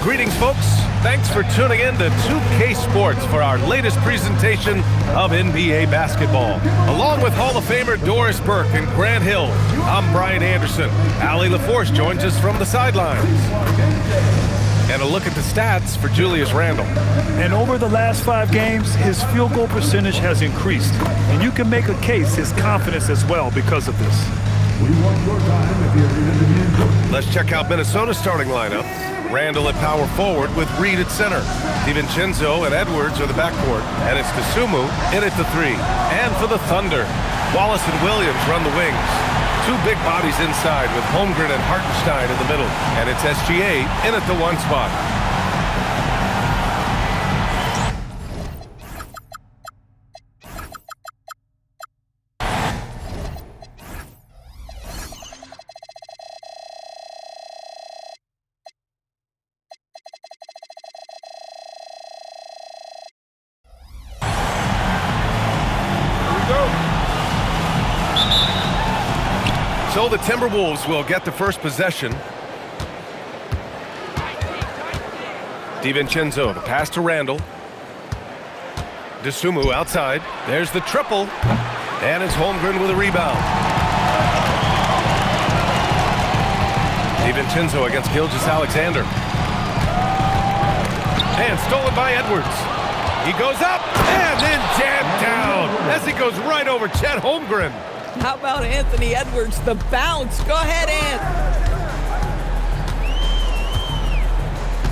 Greetings, folks. Thanks for tuning in to 2K Sports for our latest presentation of NBA basketball. Along with Hall of Famer Doris Burke and Grant Hill, I'm Brian Anderson. Allie LaForce joins us from the sidelines. And a look at the stats for Julius Randle. And over the last 5 games, his field goal percentage has increased. And you can make a case his confidence as well because of this. Let's check out Minnesota's starting lineup. Randle at power forward with Reed at center. DiVincenzo and Edwards are the backcourt. And it's Dosunmu in at the 3. And for the Thunder, Wallace and Williams run the wings. 2 big bodies inside with Holmgren and Hartenstein in the middle. And it's SGA in at the 1 spot. So the Timberwolves will get the first possession. DiVincenzo, the pass to Randle. Dosunmu outside. There's the triple. And it's Holmgren with a rebound. DiVincenzo against Gilgeous-Alexander. And stolen by Edwards. He goes up and then jammed down as he goes right over Chet Holmgren. How about Anthony Edwards, the bounce? Go ahead, Ant.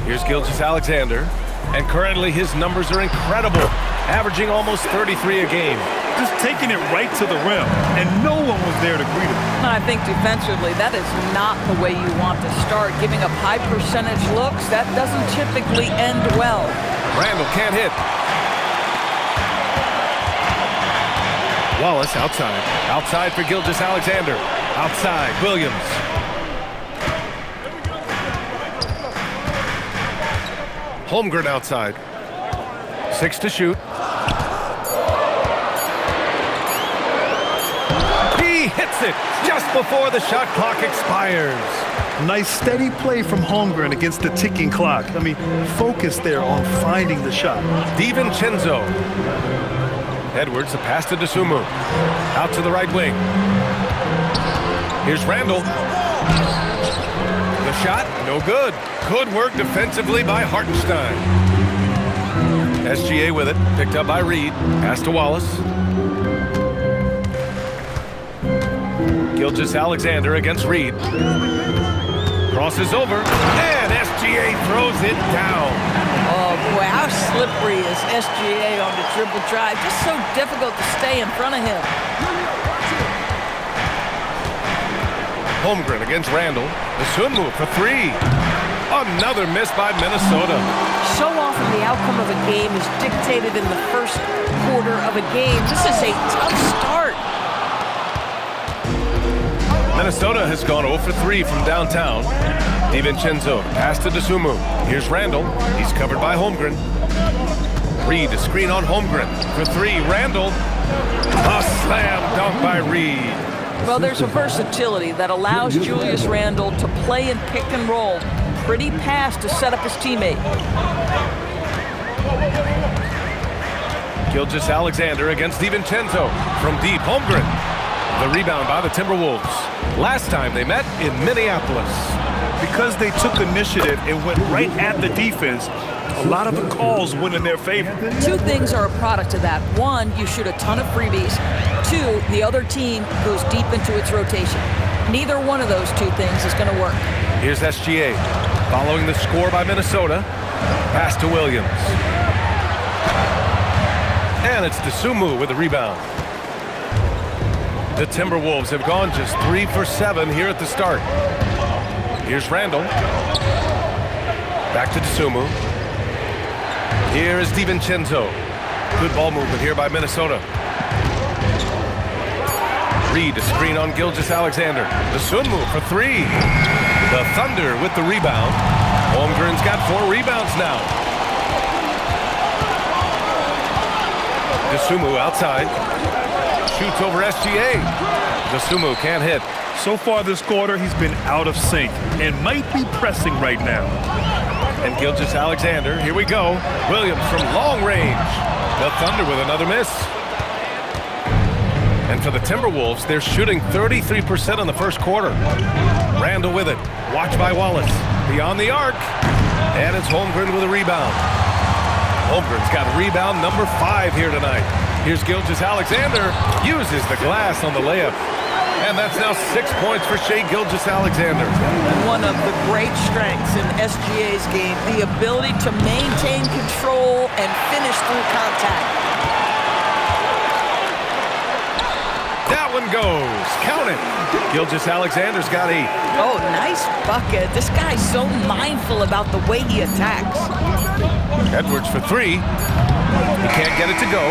Here's Gilgeous-Alexander, and currently his numbers are incredible, averaging almost 33 a game. Just taking it right to the rim, and no one was there to greet him. I think defensively, that is not the way you want to start. Giving up high percentage looks, that doesn't typically end well. Randle can't hit. Wallace outside. Outside for Gilgeous-Alexander. Outside, Williams. Holmgren outside. 6 to shoot. He hits it just before the shot clock expires. Nice steady play from Holmgren against the ticking clock. I mean, focus there on finding the shot. DiVincenzo. Edwards, the pass to Dosunmu. Out to the right wing. Here's Randle. The shot, no good. Good work defensively by Hartenstein. SGA with it, picked up by Reed. Pass to Wallace. Gilgeous-Alexander against Reed. Crosses over, and SGA throws it down. Oh, boy, how slippery is SGA on the dribble drive? Just so difficult to stay in front of him. Holmgren against Randle. Dosunmu for 3. Another miss by Minnesota. So often the outcome of a game is dictated in the first quarter of a game. This is a tough start. Minnesota has gone 0 for 3 from downtown. DiVincenzo, pass to Dosunmu. Here's Randle. He's covered by Holmgren. Reed, a screen on Holmgren. For 3, Randle. A slam dunk by Reed. Well, there's a versatility that allows Julius Randle to play in pick and roll. Pretty pass to set up his teammate. Gilgeous-Alexander against DiVincenzo. From deep, Holmgren. The rebound by the Timberwolves. Last time they met in Minneapolis. Because they took initiative and went right at the defense, a lot of the calls went in their favor. 2 things are a product of that. 1, you shoot a ton of freebies. 2, the other team goes deep into its rotation. Neither one of those 2 things is going to work. Here's SGA. Following the score by Minnesota. Pass to Williams. And it's Dosunmu with the rebound. The Timberwolves have gone just 3 for 7 here at the start. Here's Randle. Back to Dosunmu. Here is DiVincenzo. Good ball movement here by Minnesota. Reed, a screen on Gilgeous-Alexander. Dosunmu for 3. The Thunder with the rebound. Holmgren's got 4 rebounds now. Dosunmu outside. Shoots over SGA. Dosunmu can't hit. So far this quarter, he's been out of sync and might be pressing right now. And Gilgeous-Alexander, here we go. Williams from long range. The Thunder with another miss. And for the Timberwolves, they're shooting 33% in the first quarter. Randall with it. Watched by Wallace. Beyond the arc. And it's Holmgren with a rebound. Holmgren's got rebound number 5 here tonight. Here's Gilgeous-Alexander. Uses the glass on the layup. And that's now 6 points for Shai Gilgeous-Alexander. One of the great strengths in SGA's game, the ability to maintain control and finish through contact. That one goes. Count it. Gilgeous-Alexander's got 8. Oh, nice bucket. This guy's so mindful about the way he attacks. Edwards for 3. He can't get it to go.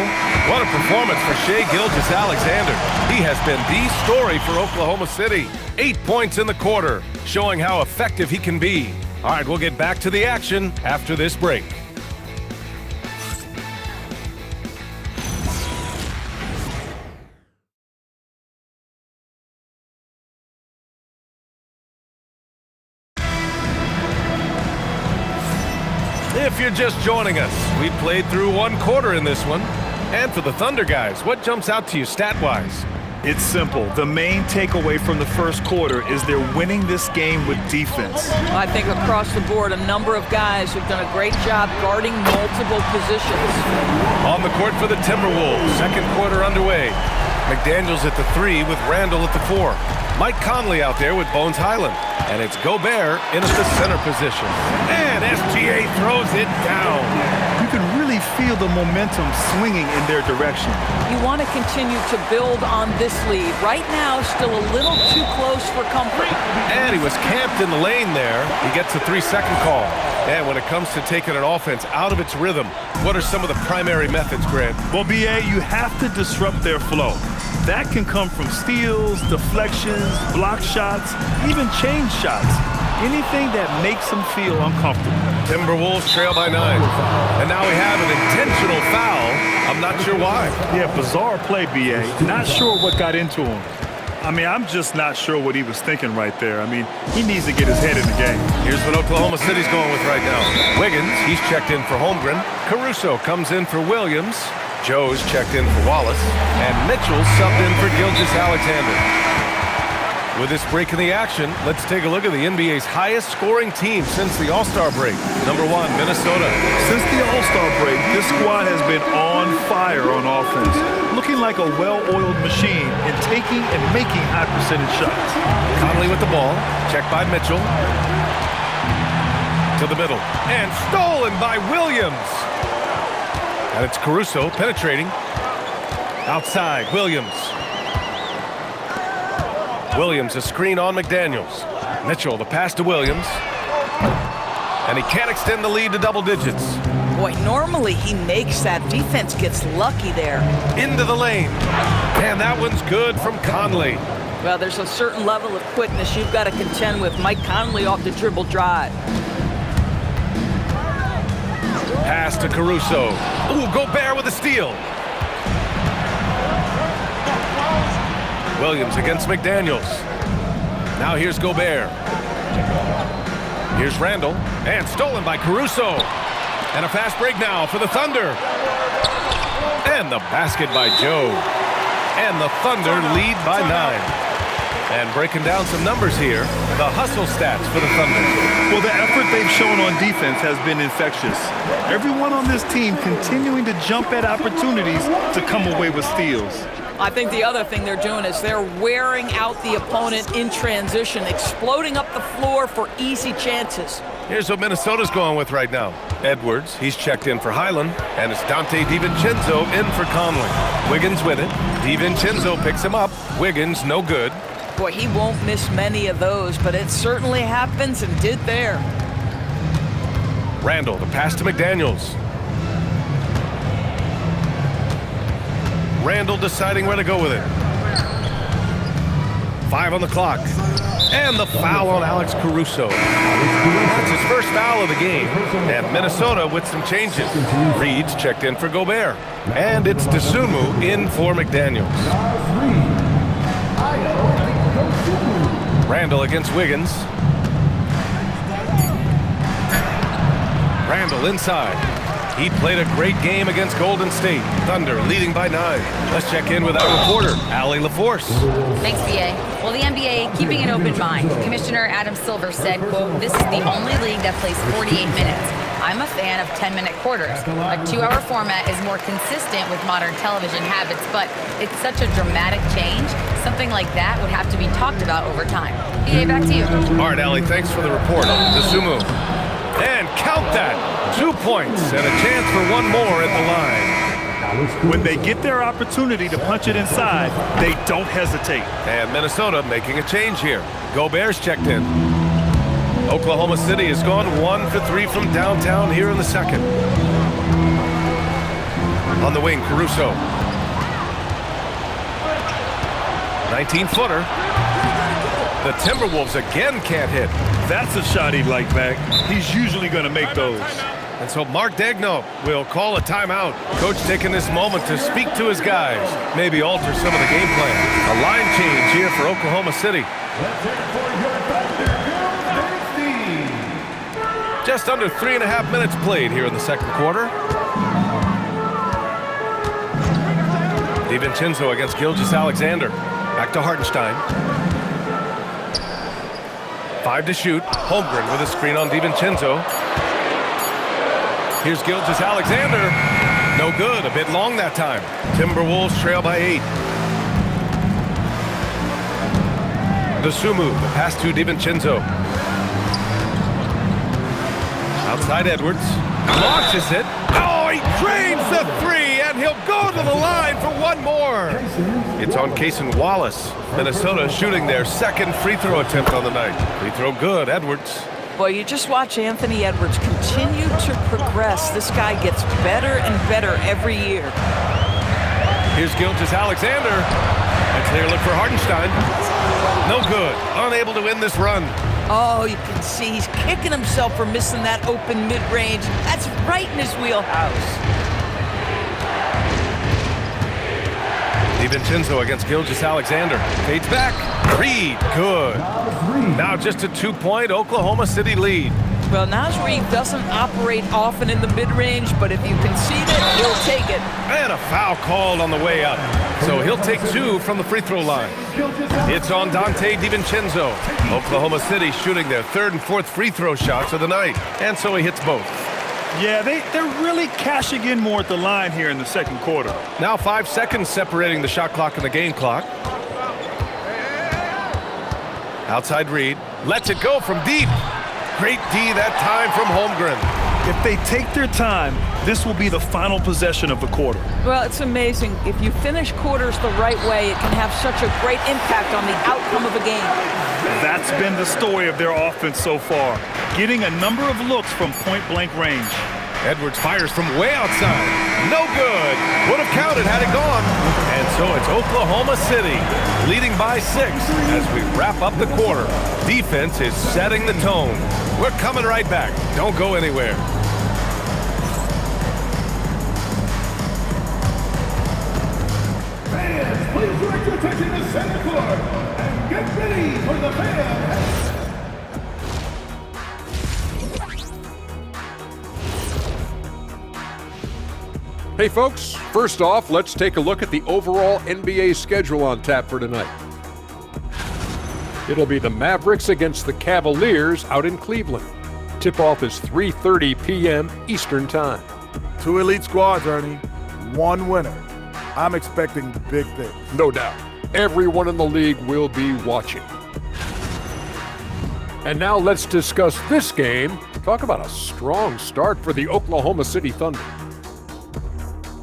What a performance for Shai Gilgeous-Alexander. He has been the story for Oklahoma City. 8 points in the quarter, showing how effective he can be. All right, we'll get back to the action after this break. If you're just joining us, we played through 1 quarter in this one. And for the Thunder guys, what jumps out to you stat-wise? It's simple. The main takeaway from the first quarter is they're winning this game with defense. I think across the board, a number of guys who've done a great job guarding multiple positions. On the court for the Timberwolves, second quarter underway. McDaniels at the 3 with Randall at the 4. Mike Conley out there with Bones Highland. And it's Gobert in at the center position. And SGA throws it down. You can really feel the momentum swinging in their direction. You want to continue to build on this lead. Right now, still a little too close for comfort. And he was camped in the lane there. He gets a 3-second call. And when it comes to taking an offense out of its rhythm, what are some of the primary methods, Grant? Well, BA, you have to disrupt their flow. That can come from steals, deflections, block shots, even change shots. Anything that makes them feel uncomfortable. Timberwolves trail by 9. And now we have an intentional foul. I'm not sure why. Yeah, bizarre play, BA. Not sure what got into him. I mean, I'm just not sure what he was thinking right there. I mean, he needs to get his head in the game. Here's what Oklahoma City's going with right now. Wiggins, he's checked in for Holmgren. Caruso comes in for Williams. Joe's checked in for Wallace. And Mitchell subbed in for Gilgeous-Alexander. With this break in the action, let's take a look at the NBA's highest scoring team since the All-Star break. Number 1, Minnesota. Since the All-Star break, this squad has been on fire on offense, looking like a well-oiled machine in taking and making high-percentage shots. Conley with the ball, checked by Mitchell. To the middle, and stolen by Williams. And it's Caruso penetrating. Outside, Williams. Williams, a screen on McDaniels. Mitchell, the pass to Williams. And he can't extend the lead to double digits. Boy, normally he makes that. Defense gets lucky there. Into the lane. And that one's good from Conley. Well, there's a certain level of quickness you've got to contend with. Mike Conley off the dribble drive. Pass to Caruso. Ooh, Gobert with a steal. Williams against McDaniels. Now here's Gobert. Here's Randall. And stolen by Caruso. And a fast break now for the Thunder. And the basket by Joe. And the Thunder lead by 9. And breaking down some numbers here, the hustle stats for the Thunder. Well, the effort they've shown on defense has been infectious. Everyone on this team continuing to jump at opportunities to come away with steals. I think the other thing they're doing is they're wearing out the opponent in transition, exploding up the floor for easy chances. Here's what Minnesota's going with right now. Edwards, he's checked in for Highland, and it's Dante DiVincenzo in for Conley. Wiggins with it. DiVincenzo picks him up. Wiggins, no good. Boy, he won't miss many of those, but it certainly happens and did there. Randall, the pass to McDaniels. Randall deciding where to go with it. 5 on the clock. And the foul on Alex Caruso. It's his first foul of the game. And Minnesota with some changes. Reed's checked in for Gobert. And it's Dosunmu in for McDaniels. Randall against Wiggins. Randall inside. He played a great game against Golden State. Thunder leading by 9. Let's check in with our reporter, Allie LaForce. Thanks, BA. Well, the NBA keeping an open mind. Commissioner Adam Silver said, quote, "This is the only league that plays 48 minutes. I'm a fan of 10-minute quarters. A 2-hour format is more consistent with modern television habits, but it's such a dramatic change. Something like that would have to be talked about over time." BA, back to you. All right, Allie, thanks for the report. The Sumu. And count that. 2 points and a chance for one more at the line. When they get their opportunity to punch it inside, they don't hesitate. And Minnesota making a change here. Gobert's checked in. Oklahoma City has gone 1 for 3 from downtown here in the second. On the wing, Caruso. 19-footer. The Timberwolves again can't hit. That's a shot he'd like back. He's usually going to make those. And so Mark Daigneault will call a timeout. Coach taking this moment to speak to his guys, maybe alter some of the game plan. A line change here for Oklahoma City. Just under 3.5 minutes played here in the second quarter. DiVincenzo against Gilgeous-Alexander. Back to Hartenstein. 5 to shoot. Holmgren with a screen on DiVincenzo. Here's Gilgeous-Alexander. No good. A bit long that time. Timberwolves trail by 8. The Sumu. The pass to DiVincenzo. Outside Edwards. Launches it. Oh, he drains the 3, and he'll go to the line for one more. It's on Cason Wallace. Minnesota shooting their second free throw attempt on the night. Free throw good, Edwards. Well, you just watch Anthony Edwards continue to progress. This guy gets better and better every year. Here's Gilgeous-Alexander. A clear look for Hartenstein. No good. Unable to win this run. Oh, you can see he's kicking himself for missing that open mid-range. That's right in his wheelhouse. DiVincenzo against Gilgeous-Alexander. Fades back. Reed, good. Now just a 2-point Oklahoma City lead. Well, now's where he doesn't operate often in the mid-range, but if you concede it, he'll take it. And a foul called on the way up. So he'll take 2 from the free throw line. It's on Dante DiVincenzo. Oklahoma City shooting their 3rd and 4th free throw shots of the night. And so he hits both. Yeah, they're really cashing in more at the line here in the second quarter. Now 5 seconds separating the shot clock and the game clock. Outside Reed. Lets it go from deep. Great D that time from Holmgren. If they take their time, this will be the final possession of the quarter. Well, it's amazing. If you finish quarters the right way, it can have such a great impact on the outcome of a game. That's been the story of their offense so far, getting a number of looks from point-blank range. Edwards fires from way outside. No good. Would have counted had it gone. And so it's Oklahoma City leading by 6 as we wrap up the quarter. Defense is setting the tone. We're coming right back. Don't go anywhere. Fans, please direct your attention to center court and get ready for the fan. Hey folks, first off, let's take a look at the overall NBA schedule on tap for tonight. It'll be the Mavericks against the Cavaliers out in Cleveland. Tip-off is 3:30 p.m. Eastern Time. 2 elite squads, Ernie. 1 winner. I'm expecting big things. No doubt. Everyone in the league will be watching. And now let's discuss this game. Talk about a strong start for the Oklahoma City Thunder.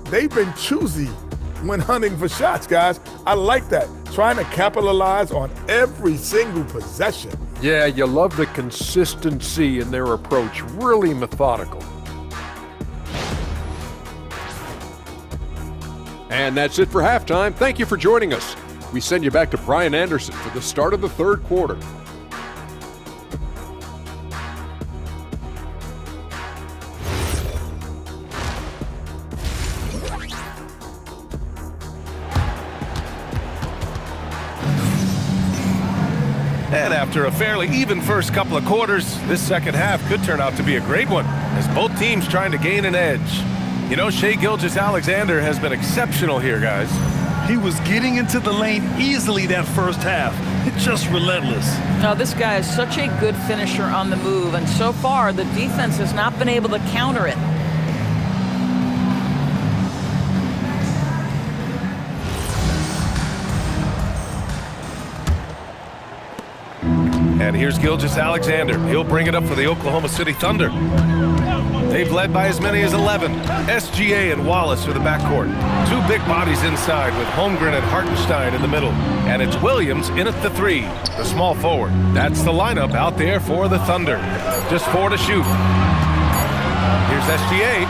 They've been choosy when hunting for shots, guys. I like that. Trying to capitalize on every single possession. Yeah, you love the consistency in their approach. Really methodical. And that's it for halftime. Thank you for joining us. We send you back to Brian Anderson for the start of the third quarter. And after a fairly even first couple of quarters, this second half could turn out to be a great one. as both teams trying to gain an edge. You know, Shai Gilgeous-Alexander has been exceptional here, guys. He was getting into the lane easily that first half. It's just relentless. Now, this guy is such a good finisher on the move, and so far the defense has not been able to counter it. And here's Gilgeous-Alexander. He'll bring it up for the Oklahoma City Thunder. They've led by as many as 11. SGA and Wallace are the backcourt. Two big bodies inside with Holmgren and Hartenstein in the middle. And it's Williams in at the 3, the small forward. That's the lineup out there for the Thunder. Just 4 to shoot. Here's SGA.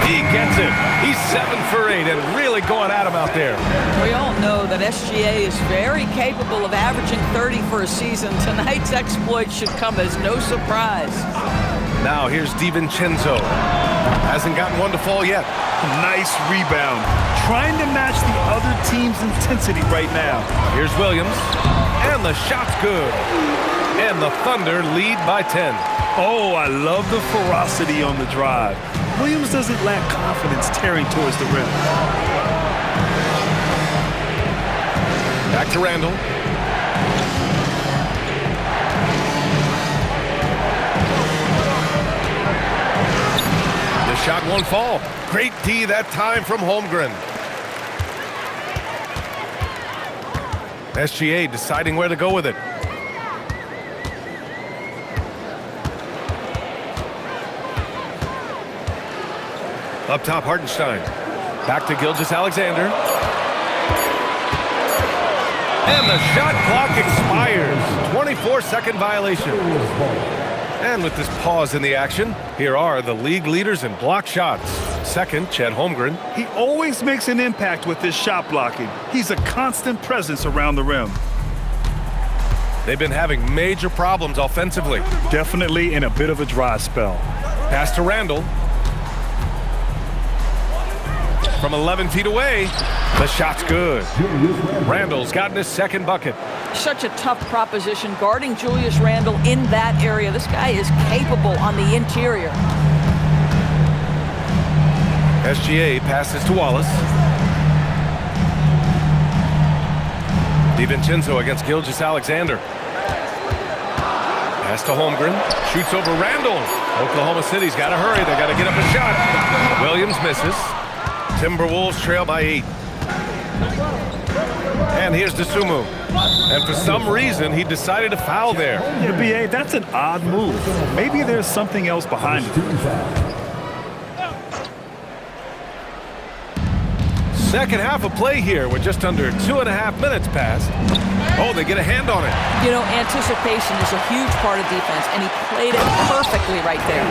He gets it. He's 7 for 8 and really going at him out there. We all know that SGA is very capable of averaging 30 for a season. Tonight's exploit should come as no surprise. Now here's DiVincenzo. Hasn't gotten one to fall yet. Nice rebound. Trying to match the other team's intensity right now. Here's Williams. And the shot's good. And the Thunder lead by 10. Oh, I love the ferocity on the drive. Williams doesn't lack confidence tearing towards the rim. Back to Randall. The shot won't fall. Great D that time from Holmgren. SGA deciding where to go with it. Up top, Hartenstein. Back to Gilgeous-Alexander. And the shot clock expires. 24-second violation. And with this pause in the action, here are the league leaders in block shots. Second, Chet Holmgren. He always makes an impact with his shot blocking. He's a constant presence around the rim. They've been having major problems offensively. Definitely in a bit of a dry spell. Pass to Randall. From 11 feet away, the shot's good. Randall's gotten his second bucket. Such a tough proposition guarding Julius Randle in that area. This guy is capable on the interior. SGA passes to Wallace. DiVincenzo against Gilgeous-Alexander. Pass to Holmgren. Shoots over Randall. Oklahoma City's got to hurry. They got to get up a shot. Williams misses. Timberwolves trail by 8. And here's Dosunmu. And for some reason, he decided to foul there. Yeah, B.A., that's an odd move. Maybe there's something else behind it. Second half of play here with just under 2.5 minutes passed. Oh, they get a hand on it. You know, anticipation is a huge part of defense, and he played it perfectly right there.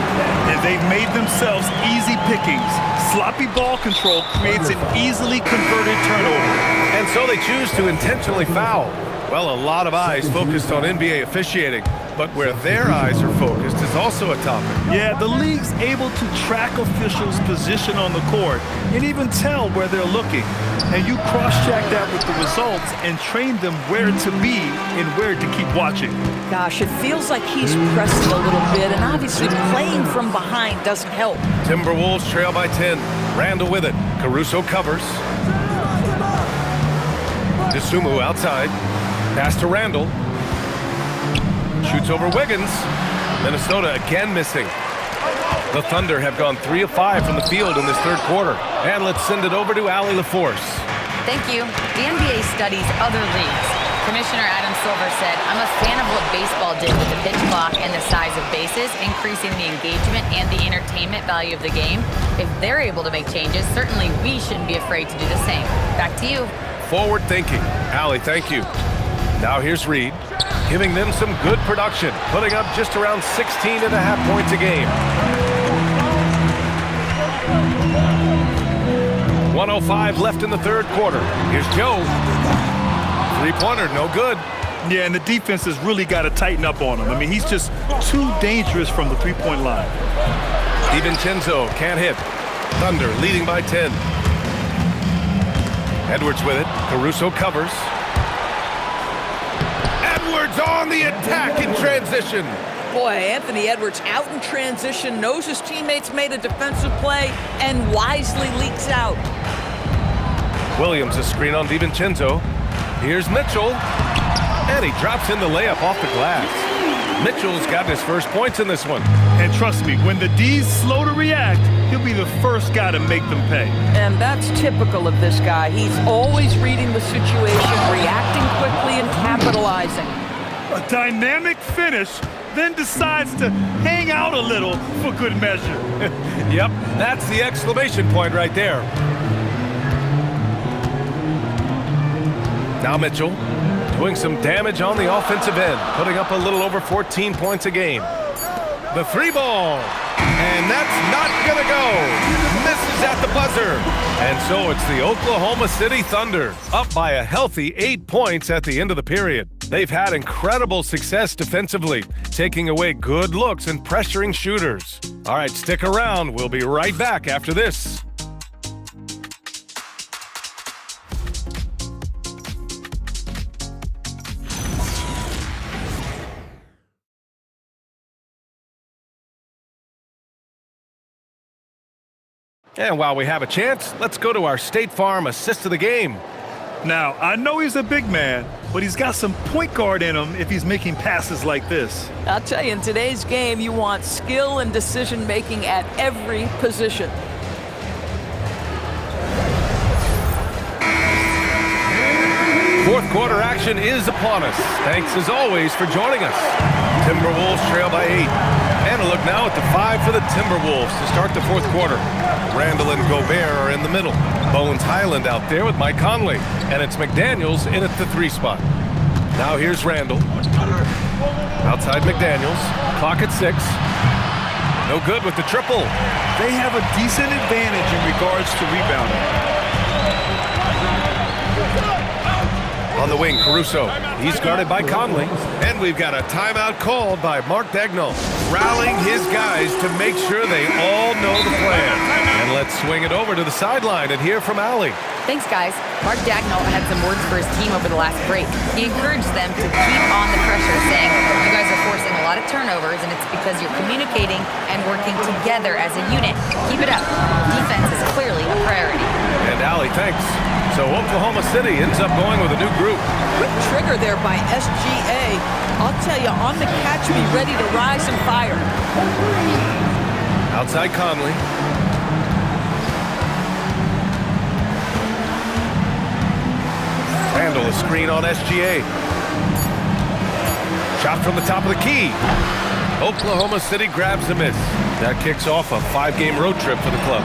And they've made themselves easy pickings. Sloppy ball control creates an easily converted turnover. And so they choose to intentionally foul. Well, a lot of eyes focused on NBA officiating, but where their eyes are focused is also a topic. Yeah, the league's able to track officials' position on the court and even tell where they're looking. And you cross-check that with the results and train them where to be and where to keep watching. Gosh, it feels like he's pressing a little bit, and obviously playing from behind doesn't help. Timberwolves trail by 10. Randall with it. Caruso covers. Dosunmu outside. Pass to Randall. Shoots over Wiggins. Minnesota again missing. The Thunder have gone 3 of 5 from the field in this third quarter. And let's send it over to Allie LaForce. Thank you. The NBA studies other leagues. Commissioner Adam Silver said, I'm a fan of what baseball did with the pitch clock and the size of bases, increasing the engagement and the entertainment value of the game. If they're able to make changes, certainly we shouldn't be afraid to do the same. Back to you. Forward thinking. Allie, thank you. Now here's Reed, giving them some good production, putting up just around 16.5 points a game. 1:05 left in the third quarter. Here's Joe. Three-pointer, no good. Yeah, and the defense has really got to tighten up on him. I mean, he's just too dangerous from the three-point line. DiVincenzo can't hit. Thunder leading by 10. Edwards with it. Caruso covers. Edwards on the attack in transition. Boy, Anthony Edwards out in transition, knows his teammates made a defensive play, and wisely leaks out. Williams a screen on DiVincenzo. Here's Mitchell. And he drops in the layup off the glass. Mitchell's got his first points in this one. And trust me, when the D's slow to react, he'll be the first guy to make them pay. And that's typical of this guy. He's always reading the situation, reacting quickly, and capitalizing. A dynamic finish, then decides to hang out a little for good measure. Yep, that's the exclamation point right there. Now Mitchell doing some damage on the offensive end, putting up a little over 14 points a game. The three ball, and that's not gonna go. Misses at the buzzer. And so it's the Oklahoma City Thunder, up by a healthy 8 points at the end of the period. They've had incredible success defensively, taking away good looks and pressuring shooters. All right, stick around. We'll be right back after this. And while we have a chance, let's go to our State Farm assist of the game. Now, I know he's a big man, but he's got some point guard in him if he's making passes like this. I'll tell you, in today's game, you want skill and decision-making at every position. Fourth quarter action is upon us. Thanks as always for joining us. Timberwolves trail by 8. And a look now at the 5 for the Timberwolves to start the fourth quarter. Randall and Gobert are in the middle. Bones Highland out there with Mike Conley. And it's McDaniels in at the 3 spot. Now here's Randall. Outside McDaniels. Clock at 6. No good with the triple. They have a decent advantage in regards to rebounding. On the wing, Caruso. He's guarded by Conley. And we've got a timeout called by Mark Daigneault, rallying his guys to make sure they all know the plan. And let's swing it over to the sideline and hear from Allie. Thanks, guys. Mark Daigneault had some words for his team over the last break. He encouraged them to keep on the pressure, saying, you guys are forcing a lot of turnovers, and it's because you're communicating and working together as a unit. Keep it up. Defense is clearly a priority. And Allie, thanks. So Oklahoma City ends up going with a new group. Quick trigger there by SGA. I'll tell you, on the catch, be ready to rise and fire. Outside Conley. Randall a screen on SGA. Shot from the top of the key. Oklahoma City grabs a miss. That kicks off a 5-game road trip for the club.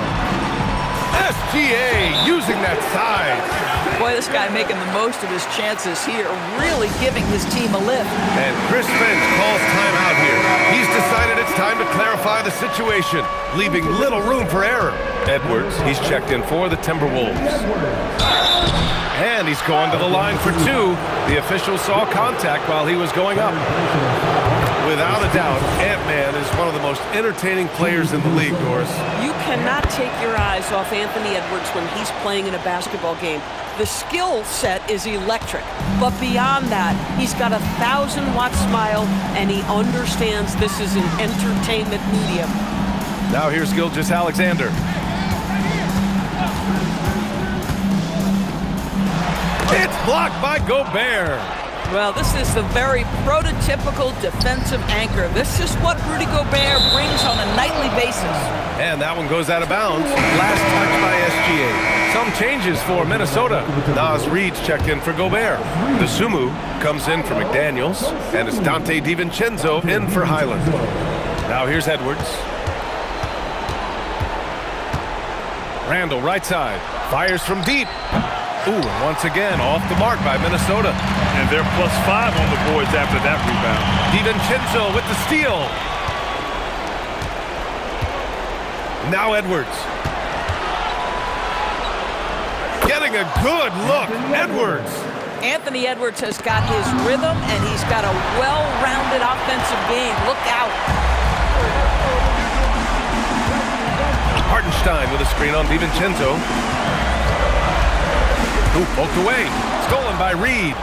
SGA using that size. Boy, this guy making the most of his chances here, really giving his team a lift. And Chris Finch calls timeout here. He's decided it's time to clarify the situation, leaving little room for error. Edwards, he's checked in for the Timberwolves. And he's going to the line for 2. The official saw contact while he was going up. Without a doubt, Ant-Man is one of the most entertaining players in the league, Doris. You cannot take your eyes off Anthony Edwards when he's playing in a basketball game. The skill set is electric, but beyond that, he's got a 1,000-watt smile, and he understands this is an entertainment medium. Now here's Gilgeous-Alexander. It's blocked by Gobert. Well, this is the very prototypical defensive anchor. This is what Rudy Gobert brings on a nightly basis. And that one goes out of bounds. Last touch by SGA. Some changes for Minnesota. Naz Reid's checked in for Gobert. The Sumu comes in for McDaniels. And it's Dante DiVincenzo in for Highland. Now here's Edwards. Randall, right side. Fires from deep. Ooh, and once again, off the mark by Minnesota. And they're +5 on the boards after that rebound. DiVincenzo with the steal. Now Edwards. Getting a good look. Edwards. Anthony Edwards has got his rhythm, and he's got a well-rounded offensive game. Look out. Hartenstein with a screen on DiVincenzo. Ooh, poked away. Stolen by Reid.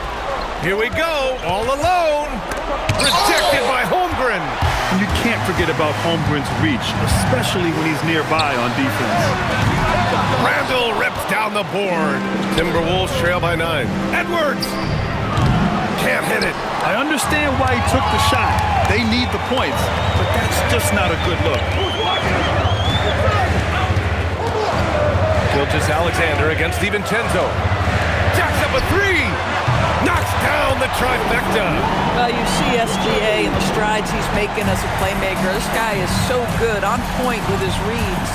Here we go, all alone. Rejected by Holmgren. And you can't forget about Holmgren's reach, especially when he's nearby on defense. Randall rips down the board. Timberwolves trail by 9. Edwards can't hit it. I understand why he took the shot. They need the points, but that's just not a good look. Gilgeous-Alexander against DiVincenzo. Jacks up a 3. Knocks down the trifecta. Well, you see SGA and the strides he's making as a playmaker. This guy is so good, on point with his reads.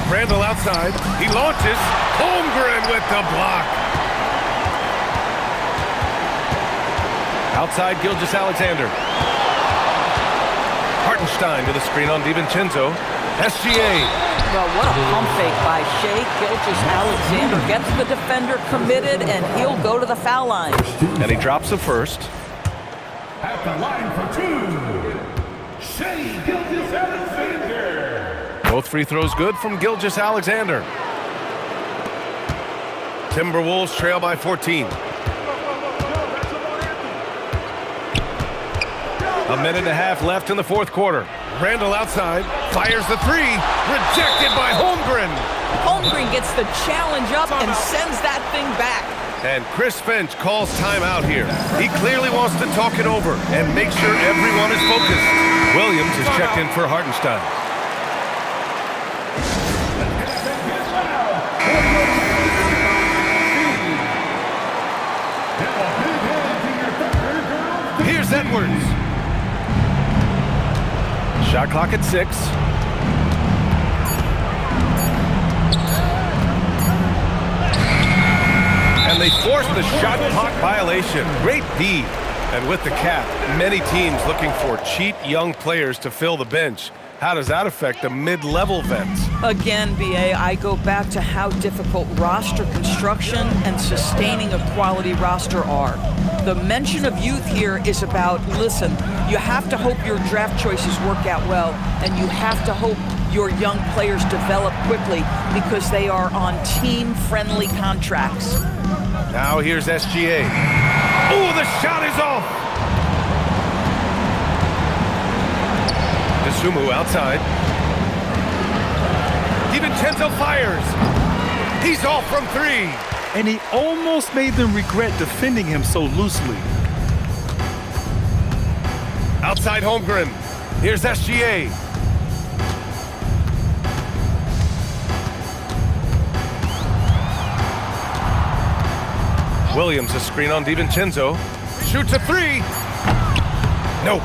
Randall outside. He launches. Holmgren with the block. Outside Gilgeous-Alexander. Hartenstein with a screen on DiVincenzo. SGA. Well, what a pump fake by Shea. Gilgeous-Alexander gets the defender committed, and he'll go to the foul line. And he drops the first. At the line for 2, Shea Gilgeous-Alexander. Both free throws good from Gilgeous-Alexander. Timberwolves trail by 14. A minute and a half left in the fourth quarter. Randall outside, fires the 3, rejected by Holmgren. Holmgren gets the challenge up and sends that thing back. And Chris Finch calls timeout here. He clearly wants to talk it over and make sure everyone is focused. Williams is checked in for Hartenstein. Here's Edwards. Shot clock at 6. And they force the shot clock violation. Great D. And with the cap, many teams looking for cheap young players to fill the bench. How does that affect the mid-level vets? Again, BA, I go back to how difficult roster construction and sustaining a quality roster are. The mention of youth here is about, listen, you have to hope your draft choices work out well, and you have to hope your young players develop quickly because they are on team-friendly contracts. Now here's SGA. Oh, the shot is off! DeSumo outside. DiVincenzo fires. He's off from 3. And he almost made them regret defending him so loosely. Outside Holmgren. Here's SGA. Williams a screen on DiVincenzo. Shoots a 3. Nope.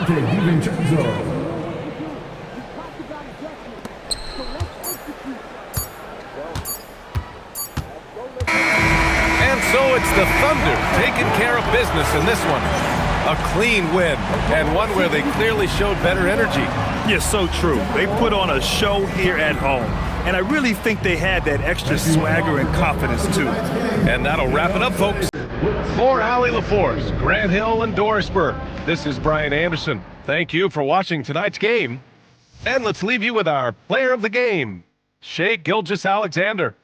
DiVincenzo. And so it's the Thunder taking care of business in this one. A clean win, and one where they clearly showed better energy. Yeah, so true. They put on a show here at home. And I really think they had that extra swagger and confidence, too. And that'll wrap it up, folks. For Allie LaForce, Grant Hill, and Dorisburg, this is Brian Anderson. Thank you for watching tonight's game. And let's leave you with our player of the game, Shea Gilgeous-Alexander.